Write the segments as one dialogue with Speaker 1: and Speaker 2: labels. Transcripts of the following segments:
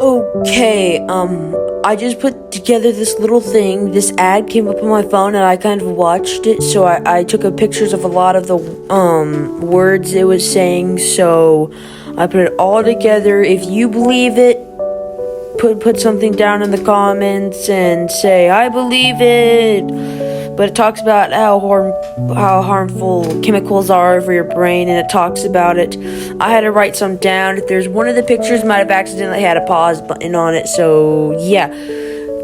Speaker 1: Okay, I just put together this little thing. This ad came up on my phone and I kind of watched it, so I took pictures of a lot of the, words it was saying, so I put it all together. If you believe it, put something down in the comments and say, I believe it! But it talks about how harmful chemicals are for your brain, and it talks about it. I had to write some down. If there's one of the pictures might have accidentally had a pause button on it, so yeah,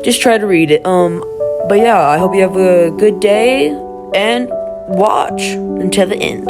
Speaker 1: just try to read it. But yeah, I hope you have a good day and watch until the end.